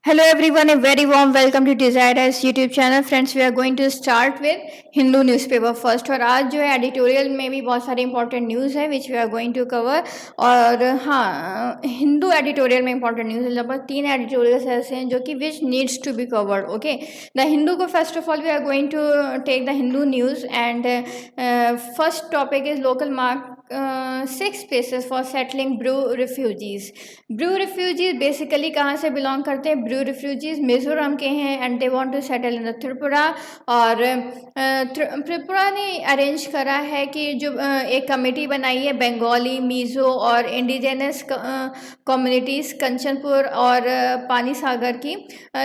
Hello everyone, a very warm welcome to Desires YouTube channel. Friends, we are going to start with Hindu newspaper first. और आज जो है editorial में भी बहुत सारी इंपॉर्टेंट न्यूज़ है which we are going to cover. और हाँ, हिंदू एडिटोरियल में इंपॉर्टेंट न्यूज़ है, लगभग 3 एडिटोरियल्स ऐसे हैं जो कि which needs to be covered. Okay, the Hindu को first of all we are going to take the Hindu news and first topic is local mark 6 places for settling Bru refugees. Bru refugees basically कहाँ से belong करते हैं? Bru refugees Mizoram के हैं and they want to settle in the Tripura. और त्रिपुरा ने arrange करा है कि जो एक कमेटी बनाई है बंगाली, मीज़ो और इंडिजिनस कम्युनिटीज़ कंचनपुर और पानी सागर की,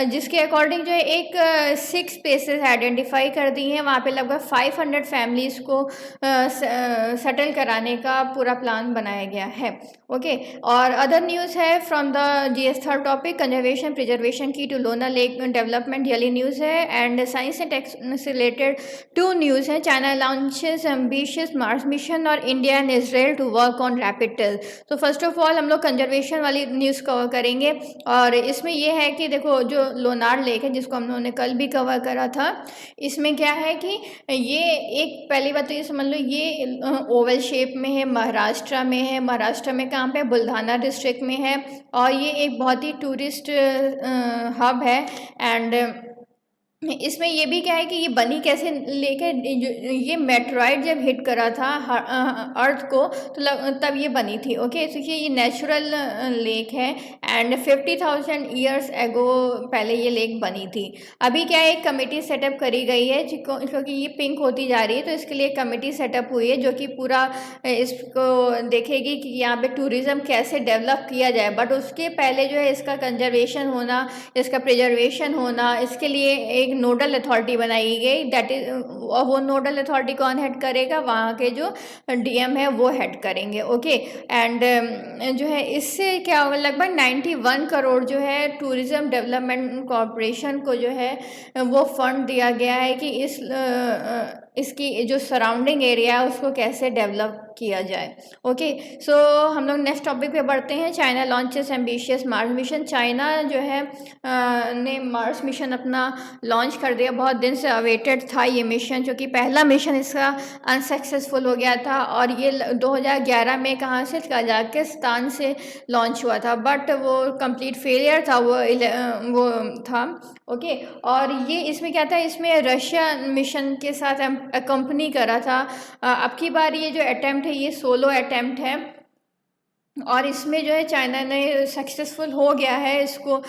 जिसके अकॉर्डिंग जो है एक 6 प्लेसेस आइडेंटिफाई कर दी हैं। वहाँ पे लगभग 500 फैमिलीज़ को सेटल कराने का पूरा प्लान बनाया गया है। ओके, और अदर न्यूज़ है from the GS third topic conservation preservation की टू लोना लेक डेवलपमेंट, यली न्यूज़ है। एंड साइंस एंड टेक से रिलेटेड 2 न्यूज़ हैं, China launches ambitious Mars mission और India and Israel to work on rapid टेल। तो first of all हम लोग कंजर्वेशन वाली न्यूज़ कवर करेंगे। और इसमें यह है कि देखो जो लोनार लेक है जिसको हम लोगों ने कल भी कवर करा था, इसमें क्या है कि ये एक पहली बात तो ये समझ लो ये ओवल शेप में है, महाराष्ट्र में है। महाराष्ट्र में कहाँ पे? बुल्धाना डिस्ट्रिक्ट में है। और ये एक बहुत ही टूरिस्ट हब है। एंड इसमें ये भी क्या है कि ये बनी कैसे, लेके ये मेट्रॉइड जब हिट करा था अर्थ को तो तब ये बनी थी। ओके, तो ये नेचुरल लेक है एंड 50,000 ईयर्स एगो पहले ये लेक बनी थी। अभी क्या है, एक कमेटी सेटअप करी गई है क्योंकि ये पिंक होती जा रही है, तो इसके लिए कमेटी सेटअप हुई है जो कि पूरा इसको देखेगी कि यहाँ पे टूरिज़्म कैसे डेवलप किया जाए। बट उसके पहले जो है इसका कंजर्वेशन होना, इसका प्रिजर्वेशन होना, इसके लिए एक नोडल अथॉरिटी बनाई गई। दैट इज वो नोडल अथॉरिटी कौन हेड करेगा? वहाँ के जो DM है वो हेड करेंगे। ओके, एंड जो है इससे क्या होगा, लगभग 91 करोड़ जो है टूरिज़्म डेवलपमेंट कॉरपोरेशन को जो है वो फंड दिया गया है कि इसकी जो सराउंडिंग एरिया है उसको कैसे डेवलप किया जाए। ओके, सो हम लोग नेक्स्ट टॉपिक पे बढ़ते हैं। China launches ambitious Mars mission. China जो है ने मार्स मिशन अपना लॉन्च कर दिया। बहुत दिन से अवेटेड था ये मिशन, जो कि पहला मिशन इसका अनसक्सेसफुल हो गया था। और ये 2011 में कहाँ से? कजाकिस्तान से लॉन्च हुआ था, बट वो कंप्लीट फेलियर था, वो था। ओके, और ये इसमें क्या था, इसमें रशिया मिशन के साथ कंपनी करा था। अब की बार ये जो अटेम्प्ट है ये सोलो अटेम्प्ट है और इसमें जो है चाइना ने सक्सेसफुल हो गया है। इसको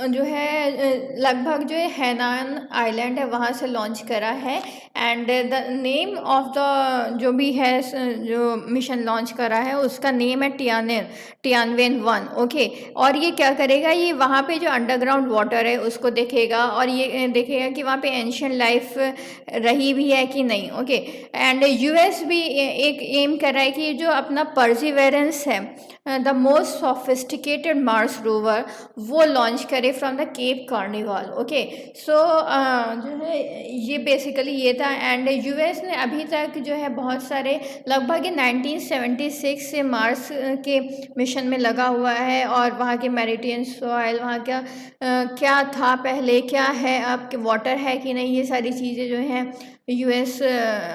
जो है लगभग जो है हैनान आइलैंड है वहाँ से लॉन्च करा है। And the name of the जो भी है जो मिशन लॉन्च करा है उसका नेम है टियानवेन 1। ओके, और ये क्या करेगा, ये वहाँ पे जो अंडरग्राउंड वाटर है उसको देखेगा और ये देखेगा कि वहाँ पे एंशियंट लाइफ रही भी है कि नहीं। ओके, एंड US भी एक एम कर रहा है कि जो अपना परसिवेरेंस है, the most sophisticated Mars rover, वो लॉन्च करे from the Cape Canaveral. Okay, so जो है ये बेसिकली ये था। एंड US ने अभी तक जो है बहुत सारे लगभग 1976 से मार्स के मिशन में लगा हुआ है। और वहाँ के मेरिटियन सॉइल, वहाँ का क्या था पहले, क्या है अब, वाटर है कि नहीं, ये सारी चीज़ें जो हैं US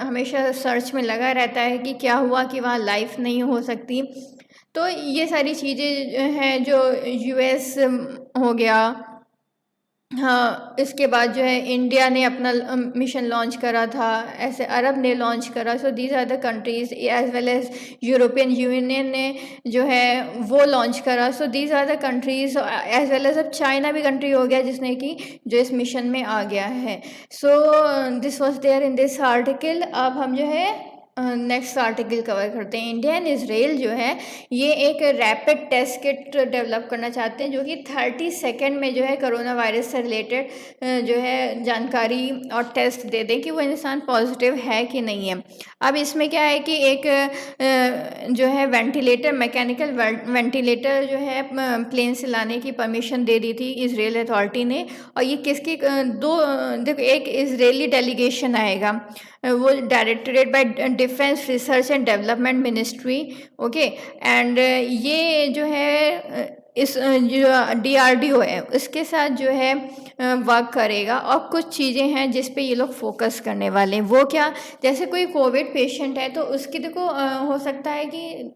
हमेशा सर्च में लगा रहता है कि क्या हुआ कि वहाँ लाइफ नहीं हो सकती। तो ये सारी चीज़ें हैं जो US हो गया। हाँ, इसके बाद जो है इंडिया ने अपना मिशन लॉन्च करा था, ऐसे अरब ने लॉन्च करा। So these are the countries, as well as European Union ने जो है वो लॉन्च करा। So these are the countries, as well as अब चाइना भी कंट्री हो गया जिसने कि जो इस मिशन में आ गया है। So this was there in this article. अब हम जो है नेक्स्ट आर्टिकल कवर करते हैं। इंडिया एंड इसराइल जो है ये एक रैपिड टेस्ट किट डेवलप करना चाहते हैं जो कि 30 सेकेंड में जो है कोरोना वायरस से रिलेटेड जो है जानकारी और टेस्ट दे दें कि वो इंसान पॉजिटिव है कि नहीं है। अब इसमें क्या है कि एक जो है वेंटिलेटर, मैकेनिकल वेंटिलेटर जो है प्लेन से लाने की परमिशन दे दी थी इसराइल अथॉरिटी ने। और ये किसकी देखो, एक इजरायली डेलीगेशन आएगा, वो directorate bye defence research and development ministry. Okay, and ये जो है इस जो DRDO है उसके साथ जो है वर्क करेगा। और कुछ चीज़ें हैं जिस पे ये लोग फोकस करने वाले हैं। वो क्या, जैसे कोई कोविड पेशेंट है तो उसकी देखो हो सकता है कि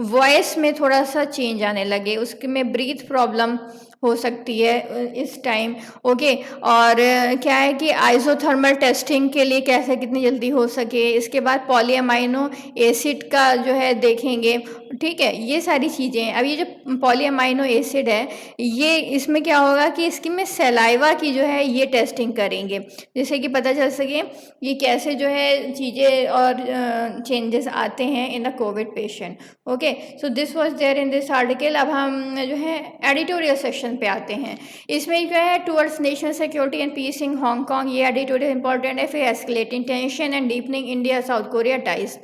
वॉइस में थोड़ा सा चेंज आने लगे, उसके में ब्रीथ प्रॉब्लम हो सकती है इस टाइम। ओके, और क्या है कि आइसोथर्मल टेस्टिंग के लिए कैसे कितनी जल्दी हो सके। इसके बाद पॉलीअमाइनो एसिड का जो है देखेंगे, ठीक है, ये सारी चीज़ें हैं। अब ये जो पॉलीअमाइनो एसिड है, ये इसमें क्या होगा कि इसकी में सलाइवा की जो है ये टेस्टिंग करेंगे, जिससे कि पता चल सके ये कैसे जो है चीज़ें और चेंजेस आते हैं in the covid patient. Okay, so this was there in this article. अब हम जो है एडिटोरियल सेक्शन पे आते हैं। इसमें क्या है, towards national security and peace in Hong Kong, ये एडिटोरियल इंपॉर्टेंट है। फिर escalating tension and deepening India South Korea ties,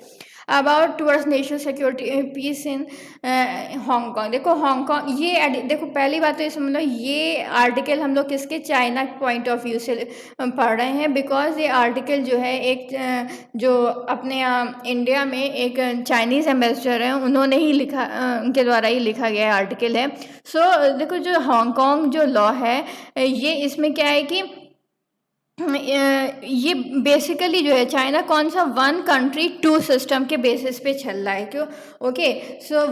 about towards national security peace in Hong Kong. देखो हांगकांग, ये देखो पहली बात तो ये समझ लो, ये आर्टिकल हम लोग किसके, चाइना पॉइंट ऑफ व्यू से पढ़ रहे हैं। बिकॉज ये आर्टिकल जो है एक जो अपने इंडिया में एक चाइनीज़ एम्बेसडर हैं उन्होंने ही लिखा, उनके द्वारा ही लिखा गया आर्टिकल है। सो देखो जो हांगकांग जो लॉ है, ये इसमें क्या है कि ये बेसिकली जो है चाइना कौन सा वन कंट्री टू सिस्टम के बेसिस पे चल रहा है, क्यों। ओके, सो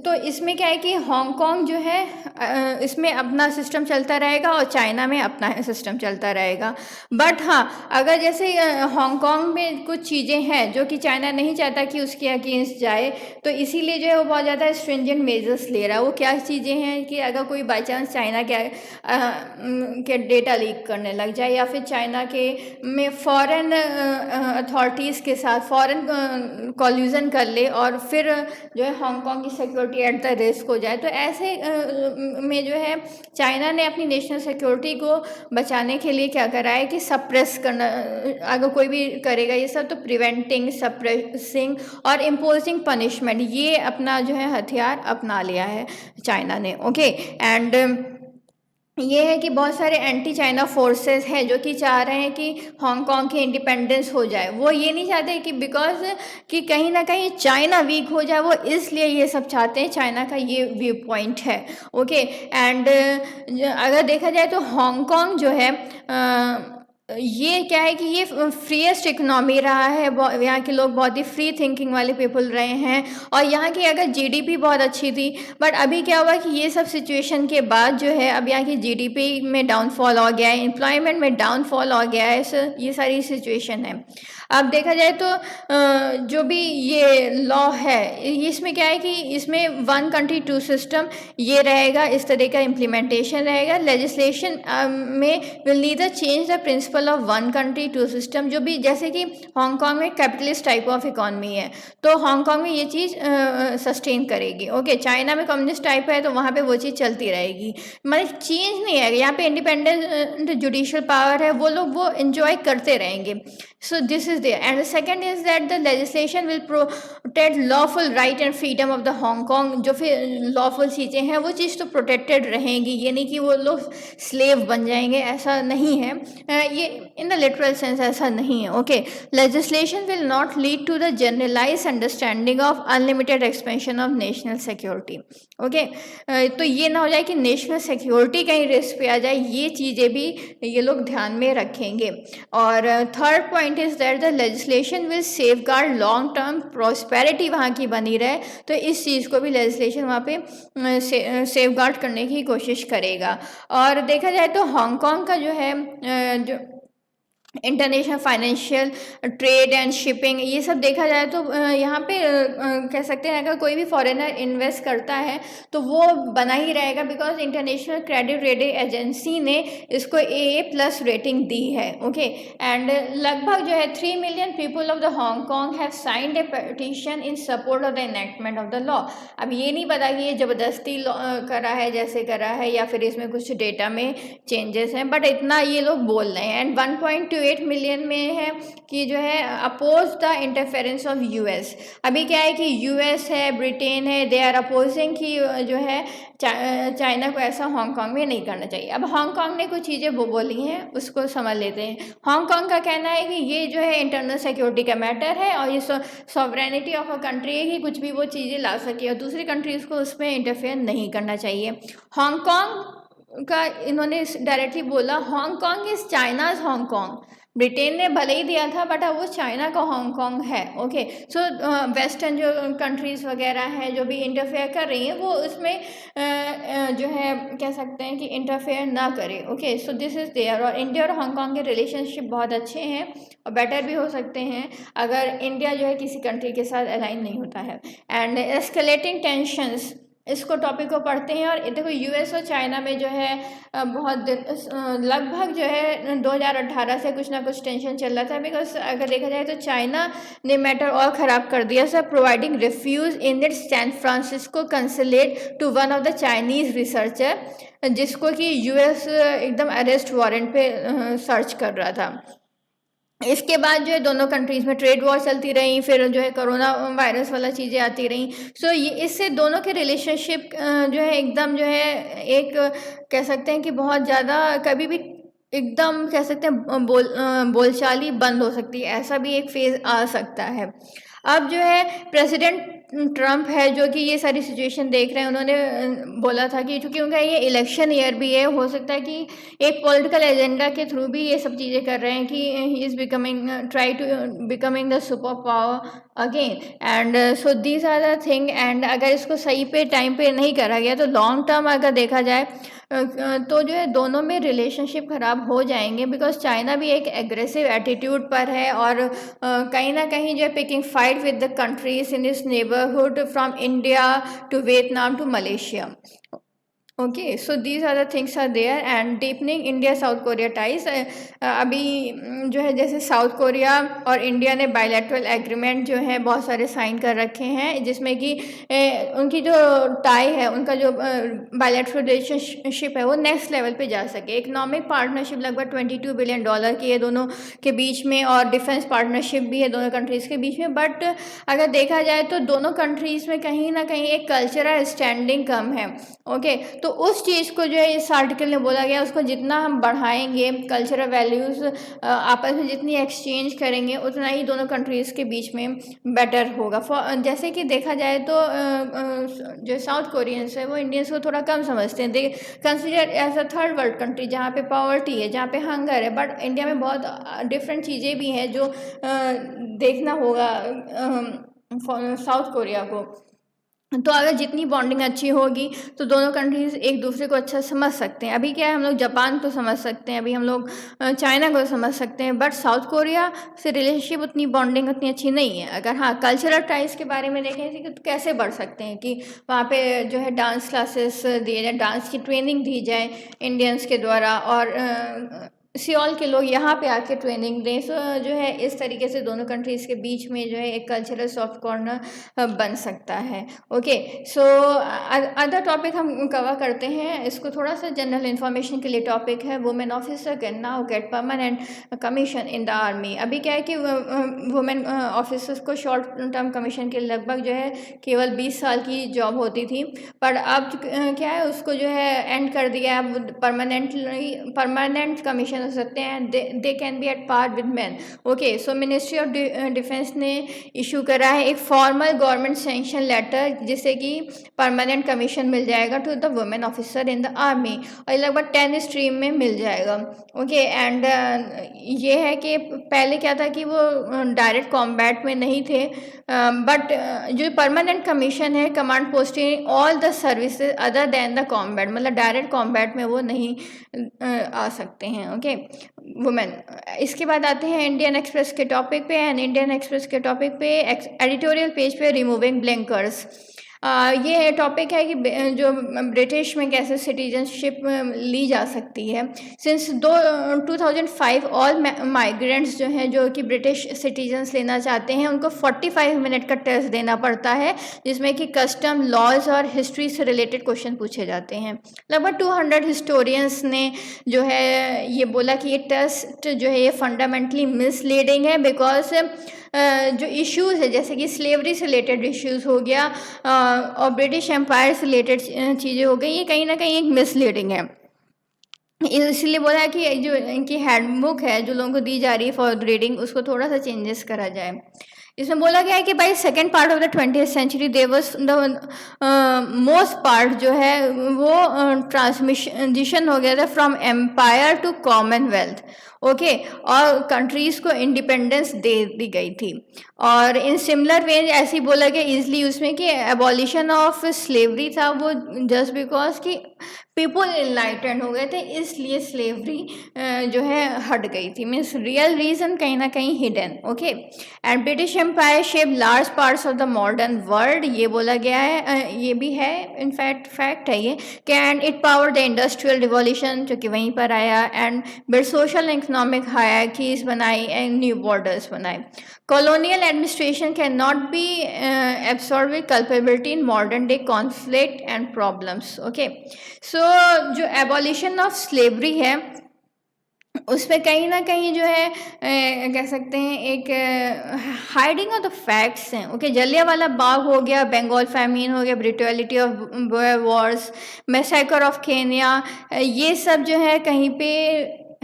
तो इसमें क्या है कि हांगकांग जो है इसमें अपना सिस्टम चलता रहेगा और चाइना में अपना सिस्टम चलता रहेगा। बट हाँ, अगर जैसे हांगकांग में कुछ चीज़ें हैं जो कि चाइना नहीं चाहता कि उसके अगेंस्ट जाए, तो इसीलिए जो है वो बहुत ज़्यादा स्ट्रिंजेंट मेजर्स ले रहा है। वो क्या चीज़ें हैं कि अगर कोई बाई चांस चाइना के डेटा लीक करने लग जाए, या फिर चाइना के में फॉरेन अथॉरिटीज़ के साथ फॉरेन कॉल्यूजन कर ले और फिर जो है हांगकांग की सिक्योरिटी एट द रिस्क हो जाए, तो ऐसे में जो है चाइना ने अपनी नेशनल सिक्योरिटी को बचाने के लिए क्या करा है कि सप्रेस करना, अगर कोई भी करेगा ये सब, तो प्रिवेंटिंग, सप्रेसिंग और इम्पोजिंग पनिशमेंट, ये अपना जो है हथियार अपना लिया है चाइना ने। ओके, एंड ये है कि बहुत सारे एंटी चाइना फोर्सेस हैं जो कि चाह रहे हैं कि हांगकांग की इंडिपेंडेंस हो जाए। वो ये नहीं चाहते कि बिकॉज कि कहीं ना कहीं चाइना वीक हो जाए, वो इसलिए ये सब चाहते हैं। चाइना का ये व्यू पॉइंट है। ओके, एंड अगर देखा जाए तो हांगकांग जो है ये क्या है कि ये फ्रीएस्ट इकोनॉमी रहा है, यहाँ के लोग बहुत ही फ्री थिंकिंग वाले पीपल रहे हैं, और यहाँ की अगर जीडीपी बहुत अच्छी थी। बट अभी क्या हुआ कि ये सब सिचुएशन के बाद जो है अब यहाँ की जीडीपी में डाउनफॉल हो गया है, एम्प्लॉयमेंट में डाउनफॉल हो गया है। ये सारी सिचुएशन है। अब देखा जाए तो जो भी ये लॉ है, इसमें क्या है कि इसमें वन कंट्री टू सिस्टम ये रहेगा, इस तरह का इम्प्लीमेंटेशन रहेगा। लेजिस्लेशन में will neither change the principle of one country two systems, जो भी जैसे कि हांगकांग में कैपिटलिस्ट टाइप ऑफ इकोनॉमी है, तो हांगकांग में ये चीज़ सस्टेन करेगी। ओके, चाइना में कम्युनिस्ट टाइप है तो वहाँ पे वो चीज़ चलती रहेगी, मतलब चेंज नहीं आएगा। यहाँ पे इंडिपेंडेंट जुडिशियल पावर है, वो लोग वो इंजॉय करते रहेंगे। So this is there, and the second is that the legislation will protect lawful right and freedom of the Hong Kong। जो फिर lawful चीज़ें हैं वो चीज़ तो protected रहेंगी, ये नहीं कि वो लोग slave बन जाएंगे, ऐसा नहीं है। ये in the literal sense ऐसा नहीं है। Okay, legislation will not lead to the generalized understanding of unlimited expansion of national security। Okay, तो ये ना हो जाए कि नेशनल सिक्योरिटी कहीं रिस्क पे आ जाए, ये चीज़ें भी ये लोग ध्यान में रखेंगे। और third point is that the legislation will safeguard long term prosperity वहाँ की बनी रहे, तो इस चीज़ को भी लेजिस्लेशन वहाँ पे सेफगार्ड करने की कोशिश करेगा। और देखा जाए तो हांगकांग का जो है जो international financial trade and shipping, ये सब देखा जाए तो यहाँ पे कह सकते हैं अगर कोई भी फॉरेनर इन्वेस्ट करता है तो वो बना ही रहेगा, because international credit rating agency ने इसको AA+ रेटिंग दी है। ओके, एंड लगभग जो है 3 million people of the Hong Kong have signed A petition in support of the enactment of the law. अब ये नहीं पता कि ये ज़बरदस्ती करा है जैसे करा है, या फिर इसमें कुछ डेटा में चेंजेस हैं, बट इतना ये लोग बोल रहे हैं। एंड 1.2 8 मिलियन में है कि जो है oppose the interference of US. अभी क्या है कि यूएस है, ब्रिटेन है, दे आर अपोजिंग कि जो है चाइना को ऐसा हांगकांग में नहीं करना चाहिए। अब हांगकांग ने कुछ चीज़ें बोली हैं, उसको समझ लेते हैं। हांगकांग का कहना है कि ये जो है इंटरनल सिक्योरिटी का मैटर है और ये सॉवरेनिटी ऑफ अ कंट्री है कि कुछ भी वो चीज़ें ला सके और दूसरी कंट्रीज़ को उसमें इंटरफेयर नहीं करना चाहिए। हांगकांग का इन्होंने डायरेक्टली बोला, Hong Kong is China's Hong Kong. Britain ने भले ही दिया था बट वो चाइना का हांगकांग है। ओके, सो वेस्टर्न जो कंट्रीज़ वगैरह हैं जो भी इंटरफेयर कर रही हैं वो उसमें जो है कह सकते हैं कि इंटरफेयर ना करें। Okay, so this is there. और इंडिया और हांगकांग के रिलेशनशिप बहुत अच्छे हैं और बेटर भी हो सकते हैं अगर इंडिया जो है किसी कंट्री के साथ अलाइन नहीं होता है। एंड एस्केलेटिंग टेंशंस, इसको टॉपिक को पढ़ते हैं। और देखो यूएस और चाइना में जो है बहुत लगभग जो है 2018 से कुछ ना कुछ टेंशन चल रहा था। बिकॉज अगर देखा जाए तो चाइना ने मैटर और ख़राब कर दिया sir, providing refuge in its San Francisco consulate to one of the Chinese researcher, जिसको कि यूएस एकदम अरेस्ट वारंट पे सर्च कर रहा था। इसके बाद जो है दोनों कंट्रीज़ में ट्रेड वॉर चलती रही, फिर जो है कोरोना वायरस वाला चीज़ें आती रहीं। सो ये इससे दोनों के रिलेशनशिप जो है एकदम जो है एक कह सकते हैं कि बहुत ज़्यादा कभी भी एकदम कह सकते हैं बोलचाल ही बंद हो सकती है, ऐसा भी एक फेज़ आ सकता है। अब जो है प्रेसिडेंट ट्रम्प है जो कि ये सारी सिचुएशन देख रहे हैं, उन्होंने बोला था कि क्योंकि उनका ये इलेक्शन ईयर भी है, हो सकता है कि एक पॉलिटिकल एजेंडा के थ्रू भी ये सब चीज़ें कर रहे हैं कि he is becoming try to becoming the super power again. And so these are the thing. And अगर इसको सही पे टाइम पे नहीं करा गया तो लॉन्ग टर्म अगर देखा जाए तो जो है दोनों में रिलेशनशिप ख़राब हो जाएंगे। बिकॉज चाइना भी एक एग्रेसिव एटीट्यूड पर है और कहीं ना कहीं जो है picking fight with the countries in this neighbourhood from India to Vietnam to Malaysia. Okay, so these are the things are there. And deepening India South Korea ties, अभी जो है जैसे साउथ कोरिया और इंडिया ने bilateral agreement जो है बहुत सारे साइन कर रखे हैं, जिसमें कि उनकी जो टाई है, उनका जो बायलैटरल रिलेशनशिप है वो नेक्स्ट लेवल पे जा सके। इकोनॉमिक पार्टनरशिप लगभग $22 बिलियन की है दोनों के बीच में, और डिफेंस पार्टनरशिप भी है दोनों कंट्रीज़ के बीच में। बट अगर देखा जाए तो दोनों कंट्रीज़ में कहीं ना कहीं एक कल्चरल स्टैंडिंग कम है। ओके, तो उस चीज़ को जो है इस आर्टिकल में बोला गया, उसको जितना हम बढ़ाएंगे, कल्चरल वैल्यूज़ आपस में जितनी एक्सचेंज करेंगे, उतना ही दोनों कंट्रीज़ के बीच में बेटर होगा। जैसे कि देखा जाए तो जो साउथ कोरियंस है वो इंडियंस को थोड़ा कम समझते हैं, they consider as a third world country जहाँ पे पॉवर्टी है, जहाँ पे हंगर है। बट इंडिया में बहुत डिफरेंट चीज़ें भी हैं जो देखना होगा साउथ कोरिया को। तो अगर जितनी बॉन्डिंग अच्छी होगी तो दोनों कंट्रीज़ एक दूसरे को अच्छा समझ सकते हैं। अभी क्या है, हम लोग जापान को समझ सकते हैं, अभी हम लोग चाइना को समझ सकते हैं, बट साउथ कोरिया से रिलेशनशिप उतनी बॉन्डिंग उतनी अच्छी नहीं है। अगर हाँ कल्चरल टाइज के बारे में देखें तो कैसे बढ़ सकते हैं कि वहाँ पे जो है डांस क्लासेस दिए जाए, डांस की ट्रेनिंग दी जाए इंडियंस के द्वारा, और सियोल के लोग यहाँ पे आके ट्रेनिंग दें। सो जो है इस तरीके से दोनों कंट्रीज़ के बीच में जो है एक कल्चरल सॉफ्ट कॉर्नर बन सकता है। ओके, सो अदर टॉपिक हम कवर करते हैं, इसको थोड़ा सा जनरल इन्फॉर्मेशन के लिए टॉपिक है। Women officer can now get permanent commission in the army. अभी क्या है कि वुमेन ऑफिसर्स को शॉर्ट टर्म कमीशन के लगभग जो है केवल 20 साल की जॉब होती थी, पर अब क्या है उसको जो है एंड कर दिया है, अब परमानेंट कमीशन हो सकते हैं, they can be at par with man. Okay, so ministry of defence ने इशू करा है एक फॉर्मल गवर्नमेंट सैंक्शन लेटर, जिससे कि परमानेंट कमीशन मिल जाएगा to the women officer in the army, और लगभग 10 स्ट्रीम में मिल जाएगा। ओके, एंड ये है कि पहले क्या था कि वो डायरेक्ट कॉम्बैट में नहीं थे, बट जो परमानेंट कमीशन है command posting all the services other than the combat, मतलब डायरेक्ट कॉम्बैट में वो नहीं आ सकते हैं। Okay, women. इसके बाद आते हैं इंडियन एक्सप्रेस के टॉपिक पे। एंड इंडियन एक्सप्रेस के टॉपिक पे एडिटोरियल पेज पे रिमूविंग ब्लैंकर्स। ये टॉपिक है कि जो ब्रिटिश में कैसे सिटीजनशिप ली जा सकती है। सिंस 2005 ऑल माइग्रेंट्स जो हैं जो कि ब्रिटिश सिटीजन्स लेना चाहते हैं उनको 45 मिनट का टेस्ट देना पड़ता है, जिसमें कि कस्टम, लॉज और हिस्ट्री से रिलेटेड क्वेश्चन पूछे जाते हैं। लगभग 200 हिस्टोरियंस ने जो है ये बोला कि ये टेस्ट जो है ये फंडामेंटली मिसलीडिंग है, बिकॉज जो इश्यूज़ है जैसे कि स्लेवरी से रिलेटेड इश्यूज़ हो गया और ब्रिटिश एम्पायर से रिलेटेड चीज़ें हो गई, ये कहीं ना कहीं एक मिसलीडिंग है। इसलिए बोला है कि जो इनकी हैंडबुक है जो लोगों को दी जा रही है फॉर रीडिंग, उसको थोड़ा सा चेंजेस करा जाए। इसमें बोला गया है कि by second part of the 20th century they was the most part जो है वो ट्रांसमिशन हो गया था from empire to commonwealth. Okay, और कंट्रीज को इंडिपेंडेंस दे दी गई थी। और इन सिमिलर वे ऐसे ही बोला गया इजली उसमें कि एबॉलिशन ऑफ स्लेवरी था वो जस्ट बिकॉज कि पीपल इनलाइटेंड हो गए थे, इसलिए स्लेवरी जो है हट गई थी। मीन्स रियल रीजन कहीं ना कहीं hidden. Okay, and British empire shape large parts of the modern world, ये बोला गया है, ये भी है इनफैक्ट फैक्ट है ये कि and it power the industrial revolution जो कि वहीं पर आया, and build social and economic hierarchies बनाई एंड न्यू बॉर्डर्स बनाए। Colonial administration can not be absorb with culpability in modern day conflict and problems. Okay, so जो abolition of slavery है उस पर कहीं ना कहीं जो है कह सकते हैं एक हाइडिंग ऑफ द फैक्ट्स हैं। ओके, जलियांवाला बाग हो गया, बंगाल फैमिन हो गया, brutality of Boer wars, massacre of Kenya, ये सब जो है कहीं पे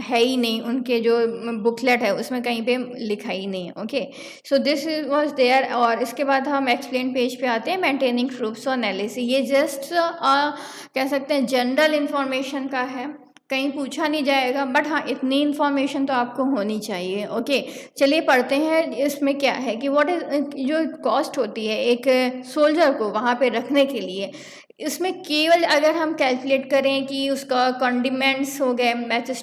है ही नहीं, उनके जो बुकलेट है उसमें कहीं पे लिखा ही नहीं है। Okay, so this was there. और इसके बाद हम एक्सप्लेन पेज पे आते हैं, मेंटेनिंग ट्रूप्स और एनालिसिस। ये जस्ट कह सकते हैं जनरल इंफॉर्मेशन का है, कहीं पूछा नहीं जाएगा, बट हाँ इतनी इन्फॉर्मेशन तो आपको होनी चाहिए। ओके, चलिए पढ़ते हैं इसमें क्या है कि व्हाट इज जो कॉस्ट होती है एक सोल्जर को वहाँ पे रखने के लिए। इसमें केवल अगर हम कैलकुलेट करें कि उसका कंडिमेंट्स हो गए, मैचेस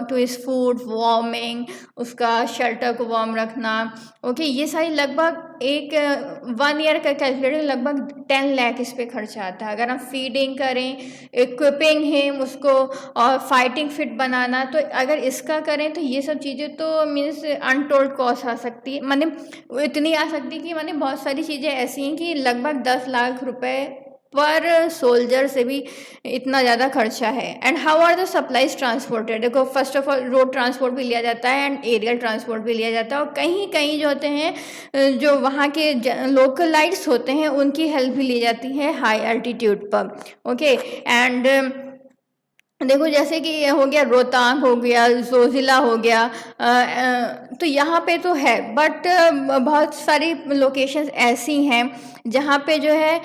टू इस फूड, वार्मिंग, उसका शेल्टर को वार्म रखना, ओके, ये सारी लगभग एक 1 ईयर का कैलकुलेट लगभग 10 लाख इस पर खर्चा आता है। अगर हम फीडिंग करें, इक्विपिंग हिम उसको और फाइटिंग फिट बनाना, तो अगर इसका करें तो ये सब चीज़ें तो मीन्स अनटोल्ड कॉस्ट आ सकती है, माने इतनी आ सकती है कि माने बहुत सारी चीज़ें ऐसी हैं कि लगभग 10 लाख रुपए पर सोल्जर से भी इतना ज़्यादा खर्चा है। And how are the supplies transported, देखो first of all road transport भी लिया जाता है एंड एरियल ट्रांसपोर्ट भी लिया जाता है, और कहीं कहीं जो होते हैं जो वहाँ के लोकलाइट्स होते हैं उनकी हेल्प भी ली जाती है हाई एल्टीट्यूड पर। ओके, एंड देखो जैसे कि हो गया रोहतांग हो गया, जोजिला हो गया, तो यहाँ पे तो है, बट बहुत सारी लोकेशंस ऐसी हैं जहाँ पे जो है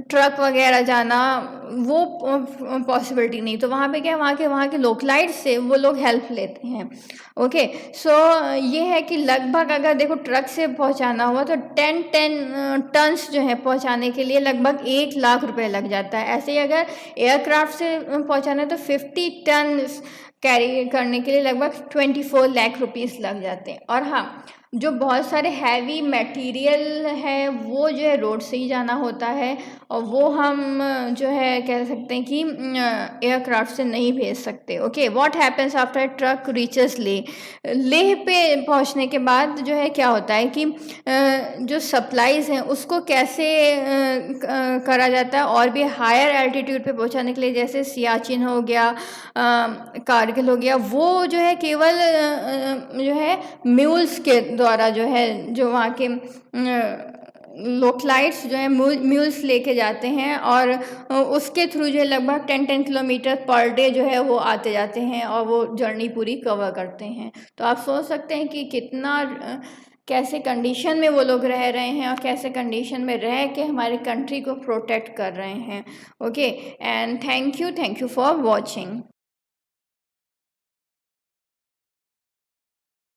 ट्रक वगैरह जाना वो पॉसिबिलिटी नहीं, तो वहाँ पे क्या है वहाँ के लोकलाइट से वो लोग हेल्प लेते हैं। ओके, सो ये है कि लगभग अगर देखो ट्रक से पहुँचाना हुआ तो 10 टन्स जो है पहुँचाने के लिए लगभग 1 लाख रुपए लग जाता है। ऐसे ही अगर एयरक्राफ्ट से पहुँचाना है तो 50 टन कैरी करने के लिए लगभग 24 लाख रुपीस लग जाते हैं। और हाँ, जो बहुत सारे हैवी मटेरियल है वो जो है रोड से ही जाना होता है, और वो हम जो है कह सकते हैं कि एयरक्राफ्ट से नहीं भेज सकते। Okay, what happens after truck reaches Leh पे पहुंचने के बाद जो है क्या होता है कि जो सप्लाईज हैं उसको कैसे करा जाता है और भी हायर एल्टीट्यूड पे पहुंचाने के लिए, जैसे सियाचिन हो गया, कारगिल हो गया, वो जो है केवल जो है म्यूल्स के द्वारा जो है जो वहाँ के लोकलाइट्स जो है म्यूल्स लेके जाते हैं, और उसके थ्रू जो है लगभग 10 किलोमीटर पर डे जो है वो आते जाते हैं और वो जर्नी पूरी कवर करते हैं। तो आप सोच सकते हैं कि कितना कैसे कंडीशन में वो लोग रह रहे हैं और कैसे कंडीशन में रह के हमारे कंट्री को प्रोटेक्ट कर रहे हैं। Okay, and thank you for watching.